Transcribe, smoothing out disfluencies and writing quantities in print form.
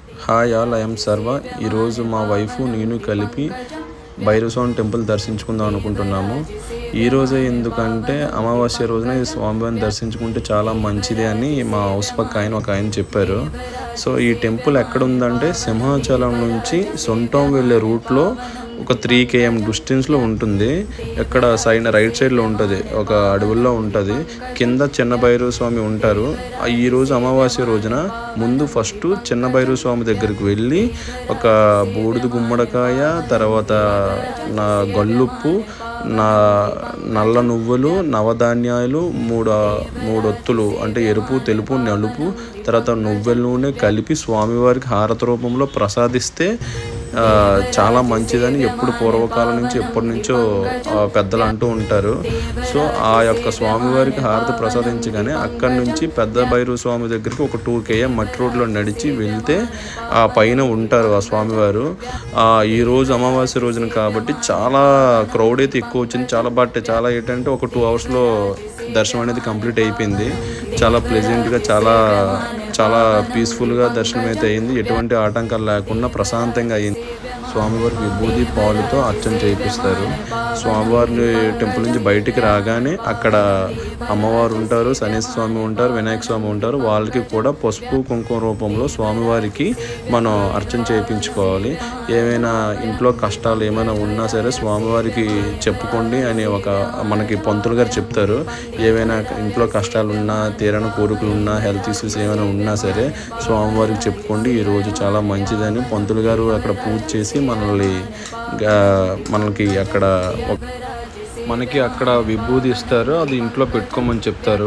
Hi all, I'm సర్వ. ఈరోజు మా వైఫ్ నేను కలిపి భైరవ స్వామి టెంపుల్ దర్శించుకుందాం అనుకుంటున్నాము. ఈరోజే ఎందుకంటే అమావాస్య రోజున ఈ స్వామివారిని దర్శించుకుంటే చాలా మంచిది అని మా హౌస్ పక్క ఒక ఆయన చెప్పారు. సో ఈ టెంపుల్ ఎక్కడ ఉందంటే సింహాచలం నుంచి సొంటం వెళ్ళే రూట్లో ఒక 3 km డిస్టెన్స్లో ఉంటుంది. ఎక్కడ రైట్ సైడ్లో ఉంటుంది, ఒక అడవుల్లో ఉంటుంది. కింద చిన్న భైరవ స్వామి ఉంటారు. ఈరోజు అమావాస్య రోజున ముందు ఫస్ట్ చిన్న భైరవ స్వామి దగ్గరికి వెళ్ళి ఒక బూడిద గుమ్మడికాయ, తర్వాత గల్లుప్పు, నల్ల నువ్వులు, నవధాన్యాలు, మూడు ఒత్తులు అంటే ఎరుపు, తెలుపు, నలుపు, తర్వాత నువ్వుల నూనె కలిపి స్వామివారికి హారతి రూపంలో ప్రసాదిస్తే చాలా మంచిదని ఎప్పుడు పూర్వకాలం నుంచి ఎప్పటి నుంచో పెద్దలు అంటూ ఉంటారు. సో ఆ యొక్క స్వామివారికి హారతి ప్రసాదించగానే అక్కడి నుంచి పెద్ద భైరవ స్వామి దగ్గరికి ఒక 2 km మట్టి రోడ్లో నడిచి వెళ్తే ఆ పైన ఉంటారు ఆ స్వామివారు. ఈరోజు అమావాస్య రోజున కాబట్టి చాలా క్రౌడ్ అయితే ఎక్కువ వచ్చింది. చాలా ఏంటంటే ఒక 2 hours దర్శనం అనేది కంప్లీట్ అయిపోయింది. చాలా ప్లెజెంట్గా, చాలా పీస్ఫుల్గా దర్శనం అయితే అయింది. ఎటువంటి ఆటంకాలు లేకుండా ప్రశాంతంగా అయింది. స్వామివారికి విభూది పాలుతో అర్చన చేయిస్తారు. స్వామివారి టెంపుల్ నుంచి బయటికి రాగానే అక్కడ అమ్మవారు ఉంటారు, శనేశ్వర స్వామి ఉంటారు, వినాయక స్వామి ఉంటారు. వాళ్ళకి కూడా పసుపు కుంకుమ రూపంలో స్వామివారికి మనం అర్చన చేయించుకోవాలి. ఏమైనా ఇంట్లో కష్టాలు ఏమైనా ఉన్నా సరే స్వామివారికి చెప్పుకోండి అని మనకి పంతులు గారు చెప్తారు. ఏమైనా ఇంట్లో కష్టాలు ఉన్నా, తీరని కోరికలు ఉన్నా, హెల్త్ ఇష్యూస్ ఏమైనా ఉన్నా సరే స్వామివారికి చెప్పుకోండి. ఈరోజు చాలా మంచిదని పంతులు గారు అక్కడ పూజ చేసి మనకి అక్కడ విభూది ఇస్తారు. అది ఇంట్లో పెట్టుకోమని చెప్తారు.